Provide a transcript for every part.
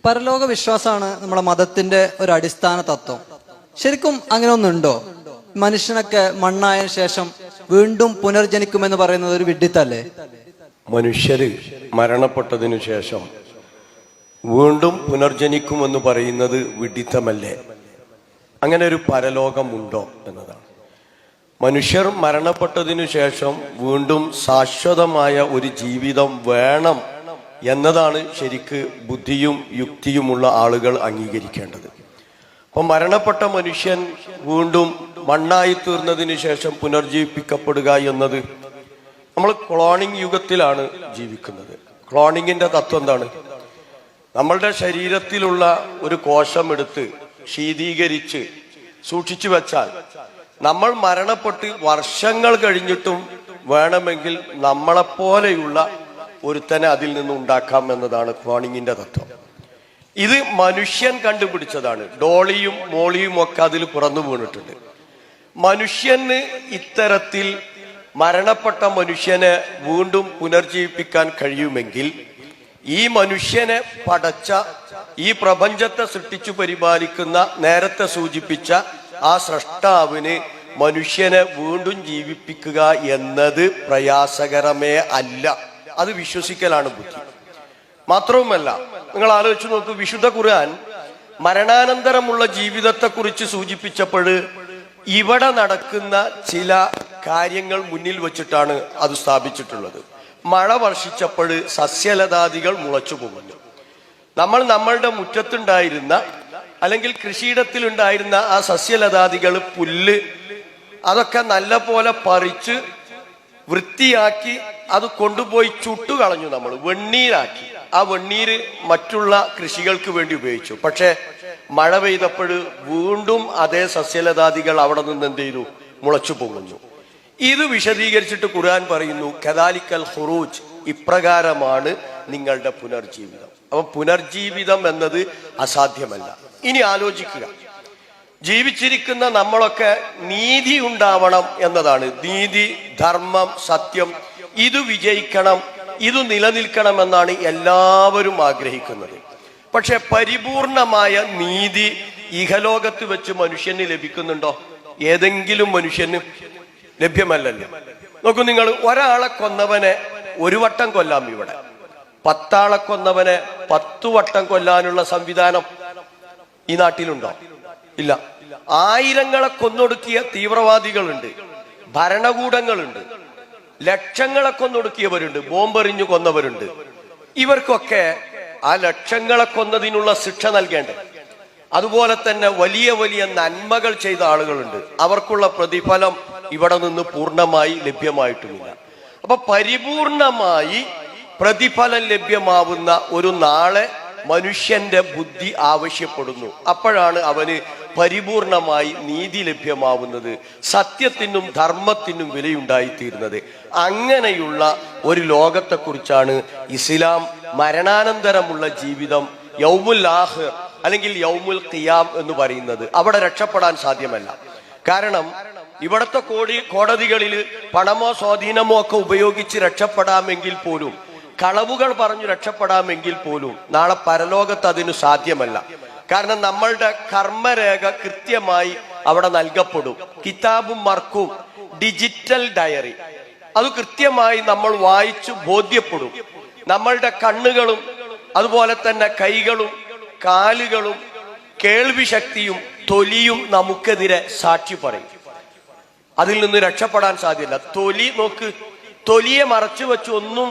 പരലോക വിശ്വാസമാണ് നമ്മുടെ മതത്തിന്റെ ഒരു അടിസ്ഥാന തത്വം. ശരിക്കും അങ്ങനെ ഒന്നുണ്ടോ? മനുഷ്യനൊക്കെ മണ്ണായ ശേഷം വീണ്ടും പുനർജനിക്കുമെന്ന് പറയുന്നത് ഒരു വിഡ്ഢിത്തല്ലേ? മനുഷ്യര് മരണപ്പെട്ടതിനു ശേഷം വീണ്ടും പുനർജനിക്കുമെന്ന് പറയുന്നത് വിഡ്ഢിത്തമല്ലേ? അങ്ങനെ ഒരു പരലോകമുണ്ടോ എന്നതാണ്. മനുഷ്യർ മരണപ്പെട്ടതിനു ശേഷം വീണ്ടും ശാശ്വതമായ ഒരു ജീവിതം വേണം എന്നതാണ് ശരിക്ക് ബുദ്ധിയും യുക്തിയുമുള്ള ആളുകൾ അംഗീകരിക്കേണ്ടത്. അപ്പം മരണപ്പെട്ട മനുഷ്യൻ വീണ്ടും മണ്ണായി തീർന്നതിന് ശേഷം പുനർജീവിപ്പിക്കപ്പെടുക എന്നത്, നമ്മൾ ക്ലോണിംഗ് യുഗത്തിലാണ് ജീവിക്കുന്നത്. ക്ലോണിങ്ങിന്റെ തത്വം എന്താണ്? നമ്മളുടെ ശരീരത്തിലുള്ള ഒരു കോശം എടുത്ത് ശീതീകരിച്ച് സൂക്ഷിച്ചു വെച്ചാൽ നമ്മൾ മരണപ്പെട്ട് വർഷങ്ങൾ കഴിഞ്ഞിട്ടും വേണമെങ്കിൽ നമ്മളെപ്പോലെയുള്ള ഒരുത്തനെ അതിൽ നിന്ന് ഉണ്ടാക്കാം എന്നതാണ് ക്ലോണിങ്ങിന്റെ തത്വം. ഇത് മനുഷ്യൻ കണ്ടുപിടിച്ചതാണ്. ഡോളിയും മോളിയും ഒക്കെ അതിൽ പുറന്നു വീണിട്ടുണ്ട്. മനുഷ്യന് ഇത്തരത്തിൽ മരണപ്പെട്ട മനുഷ്യനെ വീണ്ടും പുനർജീവിപ്പിക്കാൻ കഴിയുമെങ്കിൽ ഈ മനുഷ്യനെ പടച്ച, ഈ പ്രപഞ്ചത്തെ സൃഷ്ടിച്ചു പരിപാലിക്കുന്ന, നേരത്തെ സൂചിപ്പിച്ച ആ സ്രഷ്ടാവിന് മനുഷ്യനെ വീണ്ടും ജീവിപ്പിക്കുക എന്നത് പ്രയാസകരമേ അല്ല. അത് വിശ്വസിക്കലാണ് ബുദ്ധി. മാത്രവുമല്ല, നിങ്ങൾ ആലോചിച്ച് നോക്കൂ, വിശുദ്ധ ഖുർആൻ മരണാനന്തരമുള്ള ജീവിതത്തെക്കുറിച്ച് സൂചിപ്പിച്ചപ്പോൾ ഇവിടെ നടക്കുന്ന ചില കാര്യങ്ങൾ മുന്നിൽ വെച്ചിട്ടാണ് അത് സ്ഥാപിച്ചിട്ടുള്ളത്. മഴ വർഷിച്ചപ്പോൾ സസ്യലതാദികൾ മുളച്ചു പോകുന്നു. നമ്മളുടെ മുറ്റത്തുണ്ടായിരുന്ന അല്ലെങ്കിൽ കൃഷിയിടത്തിലുണ്ടായിരുന്ന ആ സസ്യലതാദികൾ, പുല്ല്, അതൊക്കെ നല്ല പോലെ പറിച്ച് വൃത്തിയാക്കി അത് കൊണ്ടുപോയി ചുട്ടുകളഞ്ഞു. നമ്മൾ വെണ്ണീരാക്കി. ആ വെണ്ണീര് മറ്റുള്ള കൃഷികൾക്ക് വേണ്ടി ഉപയോഗിച്ചു. പക്ഷെ മഴ പെയ്തപ്പോൾ വീണ്ടും അതേ സസ്യലതാദികൾ അവിടെ നിന്ന് എന്ത് ചെയ്തു? മുളച്ചു പോകുന്നു. ഇത് വിശദീകരിച്ചിട്ട് ഖുർആൻ പറയുന്നു, കദാലിക്കൽ ഖുറൂജ്, ഇപ്രകാരമാണ് നിങ്ങളുടെ പുനർജീവിതം. അപ്പൊ പുനർജീവിതം എന്നത് അസാധ്യമല്ല. ഇനി ആലോചിക്കുക, ജീവിച്ചിരിക്കുന്ന നമ്മളൊക്കെ നീതി ഉണ്ടാവണം എന്നതാണ്. നീതി, ധർമ്മം, സത്യം, ഇത് വിജയിക്കണം, ഇത് നിലനിൽക്കണം എന്നാണ് എല്ലാവരും ആഗ്രഹിക്കുന്നത്. പക്ഷെ പരിപൂർണമായ നീതി ഇഹലോകത്ത് വെച്ച് മനുഷ്യന് ലഭിക്കുന്നുണ്ടോ? ഏതെങ്കിലും മനുഷ്യന് ലഭ്യമല്ലല്ലോ. നോക്കൂ, നിങ്ങൾ ഒരാളെ കൊന്നവനെ ഒരു വട്ടം കൊല്ലാം. ഇവിടെ 10 ആളെ കൊന്നവനെ 10 വട്ടം കൊല്ലാനുള്ള സംവിധാനം ഈ നാട്ടിലുണ്ടോ? ഇല്ല. 1000ങ്ങളെ കൊന്നൊടുക്കിയ തീവ്രവാദികളുണ്ട്, ഭരണകൂടങ്ങളുണ്ട്, ലക്ഷങ്ങളെ കൊന്നൊടുക്കിയവരുണ്ട്, ബോംബെറിഞ്ഞു കൊന്നവരുണ്ട്. ഇവർക്കൊക്കെ ആ ലക്ഷങ്ങളെ കൊന്നതിനുള്ള ശിക്ഷ നൽകേണ്ടത്. അതുപോലെ തന്നെ വലിയ വലിയ നന്മകൾ ചെയ്ത ആളുകളുണ്ട്, അവർക്കുള്ള പ്രതിഫലം ഇവിടെ നിന്ന് പൂർണ്ണമായി ലഭ്യമായിട്ടുമില്ല. അപ്പൊ പരിപൂർണമായി പ്രതിഫലം ലഭ്യമാവുന്ന ഒരു നാളെ മനുഷ്യന്റെ ബുദ്ധി ആവശ്യപ്പെടുന്നു. അപ്പോഴാണ് അവന് പരിപൂർണമായി നീതി ലഭ്യമാവുന്നത്, സത്യത്തിനും ധർമ്മത്തിനും വിലയുണ്ടായിത്തീരുന്നത്. അങ്ങനെയുള്ള ഒരു ലോകത്തെക്കുറിച്ചാണ് ഇസ്ലാം മരണാനന്തരമുള്ള ജീവിതം, യൗമുൽ ആഖിർ അല്ലെങ്കിൽ യൗമുൽ ഖിയാം എന്ന് പറയുന്നത്. അവിടെ രക്ഷപ്പെടാൻ സാധ്യമല്ല. കാരണം ഇവിടുത്തെ കോടതികളിൽ പണമോ സ്വാധീനമോ ഒക്കെ ഉപയോഗിച്ച് രക്ഷപ്പെടാമെങ്കിൽ പോലും, കളവുകൾ പറഞ്ഞു രക്ഷപ്പെടാമെങ്കിൽ പോലും, നാളെ പരലോകത്ത് അതിന് സാധ്യമല്ല. കാരണം നമ്മളുടെ കർമ്മരേഖ കൃത്യമായി അവിടെ നൽകപ്പെടും. കിതാബും മർക്കും, ഡിജിറ്റൽ ഡയറി, അത് കൃത്യമായി നമ്മൾ വായിച്ചു ബോധ്യപ്പെടും. നമ്മളുടെ കണ്ണുകളും അതുപോലെ തന്നെ കൈകളും കാലുകളും കേൾവി ശക്തിയും തൊലിയും നമുക്കെതിരെ സാക്ഷി പറയും. അതിൽ നിന്ന് രക്ഷപ്പെടാൻ സാധ്യമല്ല. തൊലി നോക്ക്, തൊലിയെ മറച്ചു വെച്ച് ഒന്നും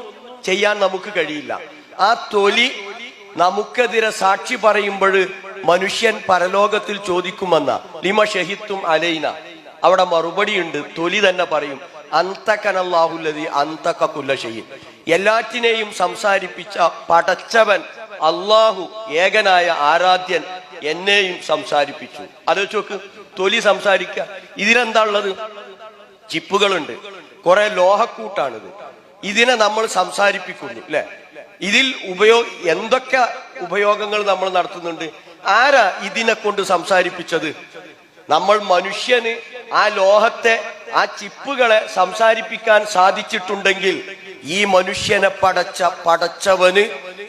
ചെയ്യാൻ നമുക്ക് കഴിയില്ല. ആ തൊലി നമുക്കെതിരെ സാക്ഷി പറയുമ്പോൾ മനുഷ്യൻ പരലോകത്തിൽ ചോദിക്കുമെന്ന ലിമ ഷഹിത്തും അലൈന, അവിടെ മറുപടി ഉണ്ട്. തൊലി തന്നെ പറയും, അന്തകനല്ലാഹുല്ലദീ അന്തക കുല്ല ഷൈഇൻ, എല്ലാറ്റിനെയും സംസാരിപ്പിച്ച പടച്ചവൻ അള്ളാഹു, ഏകനായ ആരാധ്യൻ, എന്നെയും സംസാരിപ്പിച്ചു. ആലോചിച്ച് നോക്ക്, തൊലി സംസാരിക്കുക. ഇതിനെന്താ ഉള്ളത്? ചിപ്പുകളുണ്ട്, കുറെ ലോഹക്കൂട്ടാണിത്. ഇതിനെ നമ്മൾ സംസാരിപ്പിക്കുന്നു അല്ലെ? ഇതിൽ എന്തൊക്കെ ഉപയോഗങ്ങൾ നമ്മൾ നടത്തുന്നുണ്ട്? ആരാ ഇതിനെ കൊണ്ട് സംസാരിപ്പിച്ചത്? നമ്മൾ മനുഷ്യന് ആ ലോഹത്തെ, ആ ചിപ്പുകളെ സംസാരിപ്പിക്കാൻ സാധിച്ചിട്ടുണ്ടെങ്കിൽ ഈ മനുഷ്യനെ പടച്ചവന്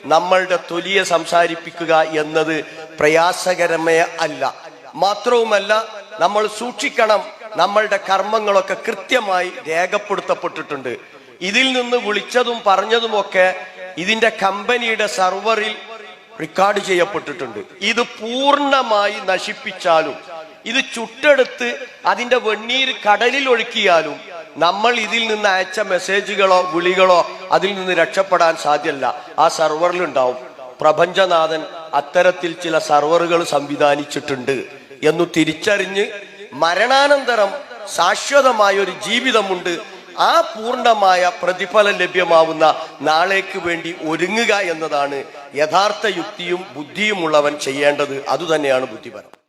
നമ്മളുടെ തൊലിയെ സംസാരിപ്പിക്കുക എന്നത് പ്രയാസകരമേ അല്ല. മാത്രവുമല്ല, നമ്മൾ സൂക്ഷിക്കണം, നമ്മളുടെ കർമ്മങ്ങളൊക്കെ കൃത്യമായി രേഖപ്പെടുത്തപ്പെട്ടിട്ടുണ്ട്. ഇതിൽ നിന്ന് വിളിച്ചതും പറഞ്ഞതുമൊക്കെ ഇതിന്റെ കമ്പനിയുടെ സർവറിൽ റെക്കോർഡ് ചെയ്യപ്പെട്ടിട്ടുണ്ട്. ഇത് പൂർണ്ണമായി നശിപ്പിച്ചാലും, ഇത് ചുട്ടെടുത്ത് അതിന്റെ വെണ്ണീര് കടലിൽ ഒഴുക്കിയാലും നമ്മൾ ഇതിൽ നിന്ന് അയച്ച മെസ്സേജുകളോ വിളികളോ അതിൽ നിന്ന് രക്ഷപ്പെടാൻ സാധ്യമല്ല. ആ സർവറിലുണ്ടാവും. പ്രപഞ്ചനാഥൻ അത്തരത്തിൽ ചില സർവറുകൾ സംവിധാനിച്ചിട്ടുണ്ട് എന്നു തിരിച്ചറിഞ്ഞ് മരണാനന്തരം ശാശ്വതമായ ഒരു ജീവിതമുണ്ട്, ആ പൂർണ്ണമായ പ്രതിഫലം ലഭ്യമാവുന്ന നാളേക്ക് വേണ്ടി ഒരുങ്ങുക എന്നതാണ് യഥാർത്ഥ യുക്തിയും ബുദ്ധിയുമുള്ളവൻ ചെയ്യേണ്ടത്. അതുതന്നെയാണ് ബുദ്ധിപരം.